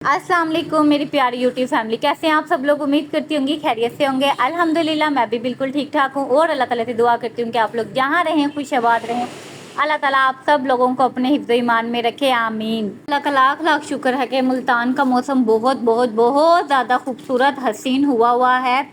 अस्सलाम वालेकुम मेरी प्यारी यूट्यूब फैमिली, कैसे हैं आप सब लोग। उम्मीद करती होंगी खैरियत से होंगे। अल्हम्दुलिल्लाह मैं भी बिल्कुल ठीक ठाक हूँ और अल्लाह ताला से दुआ करती हूँ कि आप लोग जहाँ रहें खुश आबाद रहें। अल्लाह ताला आप सब लोगों को अपने हिफ्ज़ ईमान में रखे, आमीन। अल्लाह का लाख लाख शुक्र है कि मुल्तान का मौसम बहुत बहुत बहुत ज़्यादा खूबसूरत हसीन हुआ है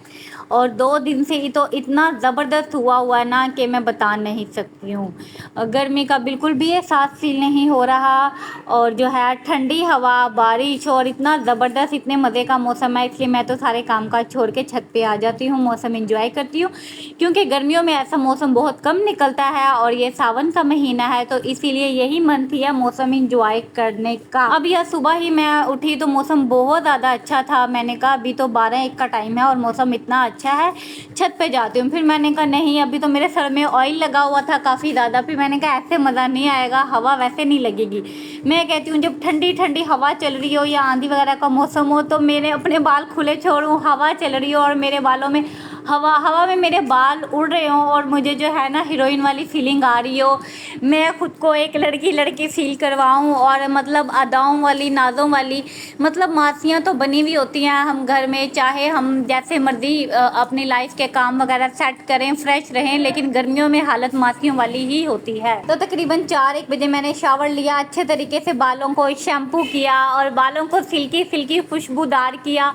और 2 दिन से ही तो इतना ज़बरदस्त हुआ है ना कि मैं बता नहीं सकती हूँ। गर्मी का बिल्कुल भी एहसास फील नहीं हो रहा और जो है ठंडी हवा, बारिश और इतना ज़बरदस्त इतने मज़े का मौसम है, इसलिए मैं तो सारे काम काज छोड़ के छत पे आ जाती हूँ, मौसम एंजॉय करती हूँ। क्योंकि गर्मियों में ऐसा मौसम बहुत कम निकलता है और ये सावन का महीना है, तो इसीलिए यही मन थी मौसम एंजॉय करने का। अब यह सुबह ही मैं उठी तो मौसम बहुत ज़्यादा अच्छा था। मैंने कहा अभी तो 12-1 का टाइम है और मौसम इतना अच्छा है, छत पे जाती हूँ। फिर मैंने कहा नहीं, अभी तो मेरे सर में ऑयल लगा हुआ था काफ़ी ज़्यादा। फिर मैंने कहा ऐसे मज़ा नहीं आएगा, हवा वैसे नहीं लगेगी। मैं कहती हूँ जब ठंडी ठंडी हवा चल रही हो या आंधी वगैरह का मौसम हो तो मेरे अपने बाल खुले छोड़ूँ, हवा चल रही हो और मेरे बालों में हवा में मेरे बाल उड़ रहे हों और मुझे जो है ना हीरोइन वाली फीलिंग आ रही हो। मैं खुद को एक लड़की फील करवाऊँ और मतलब अदाओं वाली, नाज़ों वाली, मतलब मासियाँ तो बनी हुई होती हैं हम घर में, चाहे हम जैसे मर्जी अपनी लाइफ के काम वगैरह सेट करें, फ्रेश रहें, लेकिन गर्मियों में हालत मासियों वाली ही होती है। तो तकरीबन 4-1 बजे मैंने शावर लिया, अच्छे तरीके से बालों को शैम्पू किया और बालों को सिल्की खुशबूदार किया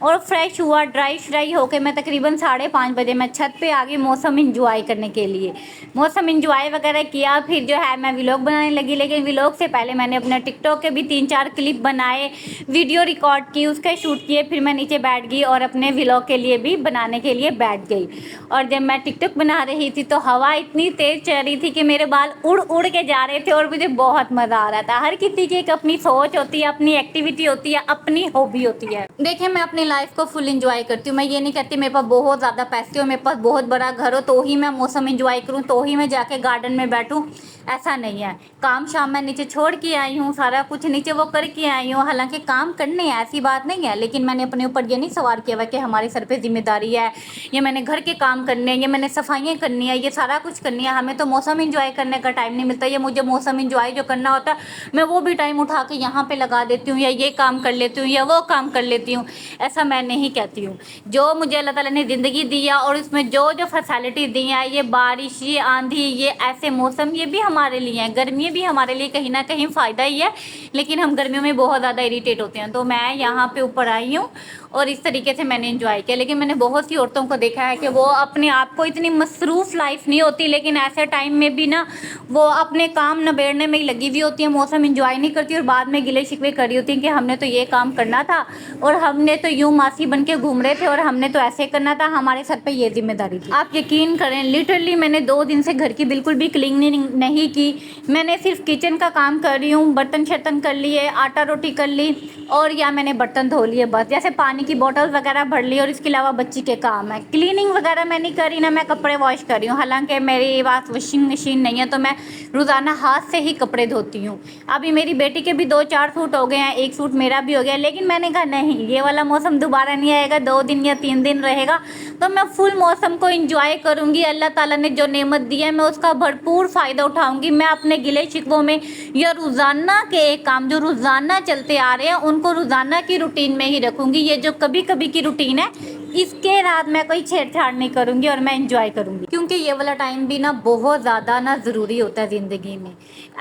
और फ्रेश हुआ, ड्राई श्राई होके मैं तकरीबन 5:30 बजे मैं छत पे आ गई मौसम इंजॉय करने के लिए। मौसम इंजॉय वगैरह किया, फिर जो है मैं व्लॉग बनाने लगी। लेकिन व्लॉग से पहले मैंने अपने टिकटॉक के भी 3-4 क्लिप बनाए, वीडियो रिकॉर्ड की, उसके शूट किए। फिर मैं नीचे बैठ गई और अपने व्लॉग के लिए भी बनाने के लिए बैठ गई। और जब मैं टिकटॉक बना रही थी तो हवा इतनी तेज़ चल रही थी कि मेरे बाल उड़ उड़ के जा रहे थे और मुझे बहुत मज़ा आ रहा था। हर किसी की एक अपनी सोच होती है, अपनी एक्टिविटी होती है, अपनी हॉबी होती है। देखिए मैं अपनी लाइफ को फुल एंजॉय करती हूँ। मैं ये नहीं कहती मेरे पास बहुत ज़्यादा पैसे हो, मेरे पास बहुत बड़ा घर हो तो ही मैं मौसम एंजॉय करूँ, तो ही मैं जाके गार्डन में बैठूँ, ऐसा नहीं है। काम शाम मैं नीचे छोड़ के आई हूँ, सारा कुछ नीचे वो करके आई हूँ। हालांकि काम करने हैं, ऐसी बात नहीं है, लेकिन मैंने अपने ऊपर ये नहीं सवार किया हुआ कि हमारे सर पे जिम्मेदारी है, ये मैंने घर के काम करने हैं, ये मैंने सफाइयाँ करनी है, ये सारा कुछ करनी है। हमें तो मौसम एंजॉय करने का टाइम नहीं मिलता। ये मुझे मौसम एंजॉय जो करना होता है मैं वो भी टाइम उठा के यहाँ पे लगा देती हूँ, या ये काम कर लेती हूँ या वो काम कर लेती हूँ, ऐसा मैं नहीं कहती हूँ। जो मुझे अल्लाह ताला ने ज़िंदगी दी है और उसमें जो जो फैसिलिटी दी है, ये बारिश, ये आंधी, ये ऐसे मौसम, ये भी हमारे लिए हैं। गर्मियाँ भी हमारे लिए कहीं ना कहीं फ़ायदा ही है, लेकिन हम गर्मियों में बहुत ज़्यादा इरीटेट होते हैं। तो मैं यहाँ पे ऊपर आई हूँ और इस तरीके से मैंने एंजॉय किया। लेकिन मैंने बहुत सी औरतों को देखा है कि वो अपने आप को इतनी मसरूफ़ लाइफ नहीं होती, लेकिन ऐसे टाइम में भी ना वो अपने काम नबेड़ने में ही लगी हुई होती है, मौसम एंजॉय नहीं करती और बाद में गिले शिकवे कर रही होती हैं कि हमने तो ये काम करना था और हमने तो यूँ मासी बन के घूम रहे थे और हमने तो ऐसे करना था, हमारे सर पे ये जिम्मेदारी थी। आप यकीन करें लिटरली मैंने 2 दिन से घर की बिल्कुल भी क्लीनिंग नहीं की। मैंने सिर्फ किचन का काम कर रही हूँ, बर्तन शर्तन कर लिए, आटा रोटी कर ली और या मैंने बर्तन धो लिए, बस जैसे पानी की बोतल वगैरह भर ली। और इसके अलावा बच्ची के काम है, क्लीनिंग वगैरह मैं नहीं कर रही, ना मैं कपड़े वॉश कर रही हूँ। हालांकि मेरे पास वॉशिंग मशीन नहीं है तो मैं रोज़ाना हाथ से ही कपड़े धोती हूँ। अभी मेरी बेटी के भी 2-4 सूट हो गए हैं, 1 सूट मेरा भी हो गया, लेकिन मैंने कहा नहीं, ये वाला मौसम दोबारा नहीं आएगा, 2 दिन या 3 दिन रहेगा तो मैं फुल मौसम को एंजॉय करूँगी। अल्लाह ताला ने जो नेमत दी है मैं उसका भरपूर फ़ायदा उठाऊँगी। मैं अपने गिले शिकवों में या रोज़ाना के एक काम जो रोज़ाना चलते आ रहे हैं उनको रोज़ाना की रूटीन में ही रखूँगी। ये जो कभी कभी की रूटीन है इसके रात मैं कोई छेड़छाड़ नहीं करूँगी और मैं एंजॉय करूँगी, क्योंकि ये वाला टाइम भी ना बहुत ज़्यादा ना ज़रूरी होता है ज़िंदगी में।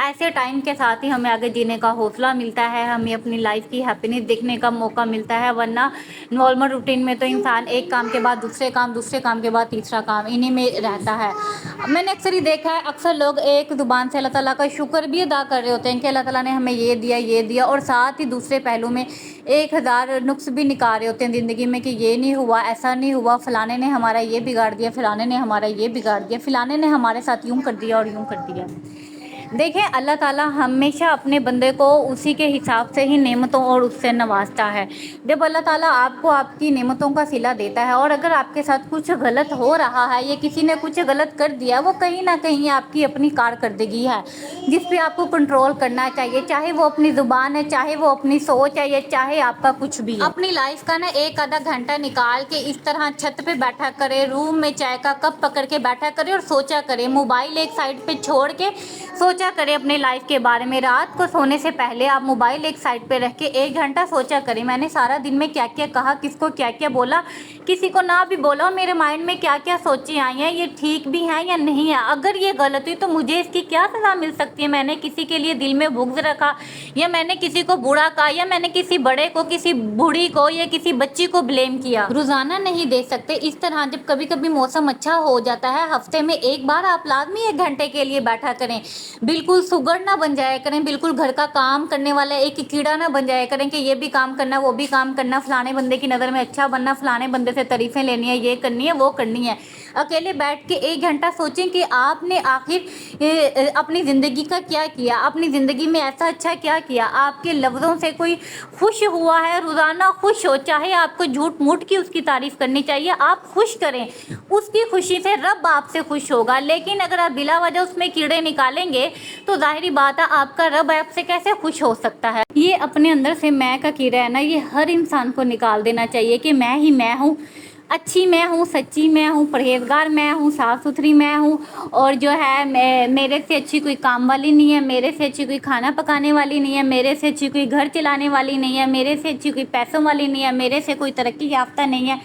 ऐसे टाइम के साथ ही हमें आगे जीने का हौसला मिलता है, हमें अपनी लाइफ की हैप्पीनेस देखने का मौका मिलता है। वरना नॉर्मल रूटीन में तो इंसान एक काम के बाद दूसरे काम, दूसरे काम के बाद तीसरा काम, इन्हीं में रहता है। मैंने अक्सर ही देखा है, अक्सर लोग एक ज़ुबान से अल्लाह ताला का शुक्र भी अदा कर रहे होते हैं कि अल्लाह ताला ने हमें ये दिया, और साथ ही दूसरे पहलू में 1000 नुक्स भी निकाल रहे होते हैं ज़िंदगी में कि ये नहीं हुआ, ऐसा नहीं हुआ, फ़लाने ने हमारा ये बिगाड़ दिया, फ़लाने ने हमारा ये बिगाड़ दिया, फ़लाने ने हमारे साथ यूँ कर दिया और यूँ कर दिया। देखें अल्लाह ताला हमेशा अपने बंदे को उसी के हिसाब से ही नेमतों और उससे नवाजता है। जब अल्लाह ताला आपको आपकी नेमतों का सिला देता है और अगर आपके साथ कुछ गलत हो रहा है या किसी ने कुछ गलत कर दिया, वो कहीं ना कहीं आपकी अपनी कारकर्दगी है जिस पे आपको कंट्रोल करना चाहिए, चाहे वो अपनी ज़ुबान है, चाहे वो अपनी सोच है, या चाहे आपका कुछ भी है। अपनी लाइफ का ना 1 आधा घंटा निकाल के इस तरह छत पे बैठा करे, रूम में चाय का कप पकड़ के बैठा करे और सोचा करे, मोबाइल एक साइड पे छोड़ के सोचा सोचा करें अपने लाइफ के बारे में। रात को सोने से पहले आप मोबाइल एक साइड पे रख के 1 घंटा सोचा करें, मैंने सारा दिन में क्या क्या कहा, किसको क्या क्या बोला, किसी को ना भी बोला, मेरे माइंड में क्या क्या सोचें आई हैं, ये ठीक भी हैं या नहीं है। अगर ये गलत हुई तो मुझे इसकी क्या सज़ा मिल सकती है। मैंने किसी के लिए दिल में बुग़्ज़ रखा, या मैंने किसी को बुरा कहा, या मैंने किसी बड़े को, किसी बूढ़ी को, या किसी बच्ची को ब्लेम किया। रोज़ाना नहीं दे सकते इस तरह। जब कभी कभी मौसम अच्छा हो जाता है, हफ्ते में एक बार आप लाजमी 1 घंटे के लिए बैठा करें। बिल्कुल सुगड़ ना बन जाया करें, बिल्कुल घर का काम करने वाला एक कीड़ा ना बन जाया करें कि ये भी काम करना, वो भी काम करना, फलाने बंदे की नज़र में अच्छा बनना, फलाने बंदे से तारीफ़ें लेनी है, ये करनी है, वो करनी है। अकेले बैठ के 1 घंटा सोचें कि आपने आखिर अपनी ज़िंदगी का क्या किया, अपनी ज़िंदगी में ऐसा अच्छा क्या किया, आपके लफ्ज़ों से कोई खुश हुआ है। रोज़ाना खुश हो, चाहे आपको झूठ मूठ की उसकी तारीफ़ करनी चाहिए, आप खुश करें, उसकी खुशी से रब आपसे खुश होगा। लेकिन अगर आप बिला वजह उसमें कीड़े निकालेंगे तो ज़ाहिरी बात है आपका रब आपसे कैसे खुश हो सकता है। ये अपने अंदर से मैं का कीड़ा है ना, ये हर इंसान को निकाल देना चाहिए कि मैं ही मैं हूँ, अच्छी मैं हूँ, सच्ची मैं हूँ, परहेजगार मैं हूँ, साफ़ सुथरी मैं हूँ, और जो है मेरे से अच्छी कोई काम वाली नहीं है, मेरे से अच्छी कोई खाना पकाने वाली नहीं है, मेरे से अच्छी कोई घर चलाने वाली नहीं है, मेरे से अच्छी कोई पैसों वाली नहीं है, मेरे से कोई तरक्की याफ्ता नहीं है,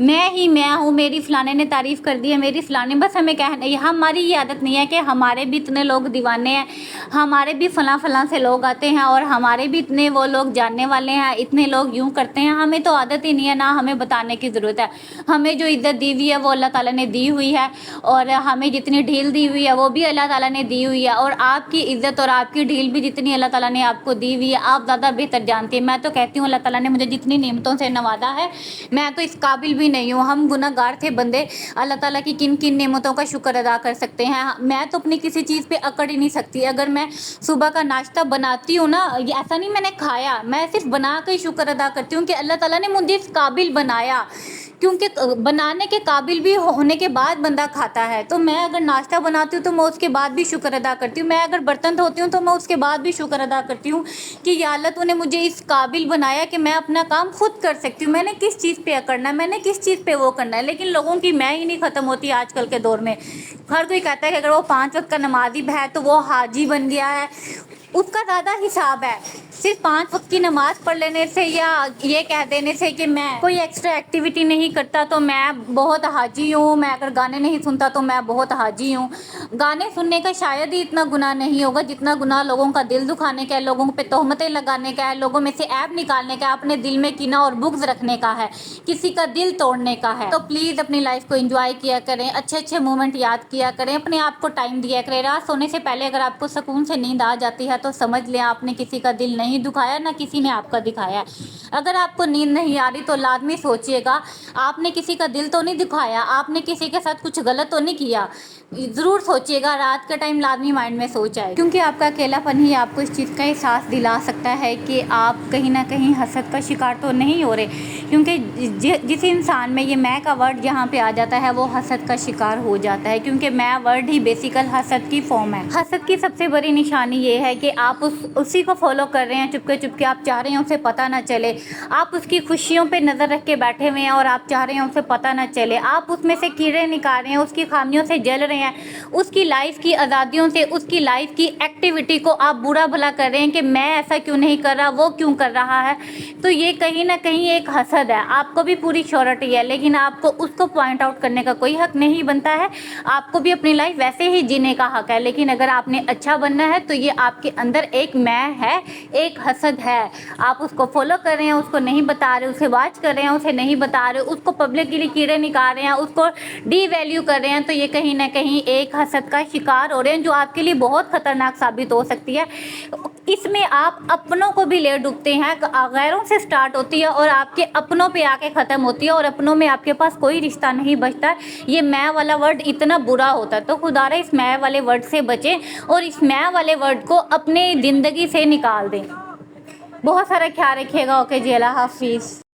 मैं ही मैं हूँ। मेरी फ़लाने ने तारीफ़ कर दी है, मेरी फ़लाने, बस हमें कहना, हमारी ये आदत नहीं है कि हमारे भी इतने लोग दीवाने हैं, हमारे भी फ़लाँ से लोग आते हैं, और हमारे भी इतने वो लोग जानने वाले हैं, इतने लोग यूँ करते हैं। हमें तो आदत ही नहीं है, ना हमें बताने की ज़रूरत है। हमें जो इज़्ज़त दी हुई है वो अल्लाह ताला ने दी हुई है, और हमें जितनी ढील दी हुई है वो भी अल्लाह ताला ने दी हुई है, और आपकी इज़्ज़त और आपकी ढील भी जितनी अल्लाह ताला ने आपको दी हुई है आप ज़्यादा बेहतर जानती हैं। मैं तो कहती हूँ अल्लाह ताला ने मुझे जितनी नेमतों से नवाजा है, मैं तो इस काबिल भी नहीं हूँ। हम गुनहगार थे बंदे, अल्लाह ताला की किन किन नेमतों का शुक्र अदा कर सकते हैं। मैं तो अपनी किसी चीज़ पे अकड़ ही नहीं सकती। अगर मैं सुबह का नाश्ता बनाती हूँ ना, ये ऐसा नहीं मैंने खाया, मैं सिर्फ बना के शुक्र अदा करती हूँ कि अल्लाह ताला ने मुझे इस काबिल बनाया, क्योंकि बनाने के काबिल भी होने के बाद बंदा खाता है। तो मैं अगर नाश्ता बनाती हूँ तो मैं उसके बाद भी शुक्र अदा करती हूँ, मैं अगर बर्तन धोती हूँ तो मैं उसके बाद भी शुक्र अदा करती हूँ कि या अल्लाह तूने मुझे इस काबिल बनाया कि मैं अपना काम खुद कर सकती हूँ। मैंने किस चीज़ पे करना है, मैंने किस चीज़ पे वो करना है। लेकिन लोगों की मैं ही नहीं ख़त्म होती आजकल के दौर में। हर कोई कहता है कि अगर वो 5 वक्त का नमाज़ी है तो वो हाजी बन गया है, उसका ज़्यादा हिसाब है। सिर्फ 5 वक्त की नमाज़ पढ़ लेने से या ये कह देने से कि मैं कोई एक्स्ट्रा एक्टिविटी नहीं करता तो मैं बहुत हाजी हूँ, मैं अगर गाने नहीं सुनता तो मैं बहुत हाजी हूँ। गाने सुनने का शायद ही इतना गुनाह नहीं होगा जितना गुनाह लोगों का दिल दुखाने का है, लोगों पे तोहमतें लगाने का है, लोगों में से ऐब निकालने का है, अपने दिल में कीना और बुग़्ज़ रखने का है, किसी का दिल तोड़ने का है। तो प्लीज़ अपनी लाइफ को एंजॉय किया करें, अच्छे अच्छे मोमेंट याद किया करें, अपने आप को टाइम दिया करें। रात सोने से पहले अगर आपको सुकून से नींद आ जाती है तो समझ लें आपने किसी का दिल नहीं दुखाया, ना किसी ने आपका दिखाया। अगर आपको नींद नहीं आ रही तो लाजमी सोचिएगा आपने किसी का दिल तो नहीं दुखाया, आपने किसी के साथ कुछ गलत तो नहीं किया। ज़रूर सोचिएगा, रात का टाइम लाजमी माइंड में सोच आए, क्योंकि आपका अकेलापन ही आपको इस चीज़ का एहसास दिला सकता है कि आप कहीं ना कहीं हसद का शिकार तो नहीं हो रहे। क्योंकि जिस इंसान में ये मैं का वर्ड जहाँ पे आ जाता है वो हसद का शिकार हो जाता है, क्योंकि मैं वर्ड ही बेसिकल हसद की फॉर्म है। हसद की सबसे बड़ी निशानी ये है कि आप उसी को फॉलो कर रहे हैं चुपके चुपके, आप चाह रहे हैं उसे पता ना चले, आप उसकी खुशियों पे नज़र रख के बैठे हुए हैं और आप चाह रहे हैं उसे पता ना चले, आप उसमें से कीड़े निकाल रहे हैं, उसकी खामियों से जल रहे हैं, उसकी लाइफ की आज़ादियों से, उसकी लाइफ की एक्टिविटी को आप बुरा भला कर रहे हैं कि मैं ऐसा क्यों नहीं कर रहा, वो क्यों कर रहा है। तो ये कहीं ना कहीं एक हसद है। आपको भी पूरी श्योरिटी है लेकिन आपको उसको पॉइंट आउट करने का कोई हक नहीं बनता है। आपको भी अपनी लाइफ वैसे ही जीने का हक है, लेकिन अगर आपने अच्छा बनना है तो ये आपके अंदर एक मैं है, एक हसद है। आप उसको फॉलो कर रहे हैं, उसको नहीं बता रहे, उसे वॉच कर रहे हैं, उसे नहीं बता रहे, उसको पब्लिक के लिए कीड़े निकाल रहे हैं, उसको डी वैल्यू कर रहे हैं, तो ये कहीं ना कहीं एक हसद का शिकार हो रहे हैं जो आपके लिए बहुत ख़तरनाक साबित हो सकती है। इसमें आप अपनों को भी ले डूबते हैं, गैरों से स्टार्ट होती है और आपके अपनों पे आके ख़त्म होती है, और अपनों में आपके पास कोई रिश्ता नहीं बचता। ये मैं वाला वर्ड इतना बुरा होता है, तो खुदारा इस मैं वाले वर्ड से बचें और इस मैं वाले वर्ड को अपने ज़िंदगी से निकाल दें। बहुत सारा ख्याल रखिएगा। ओके जी, अल्लाह हाफिज़।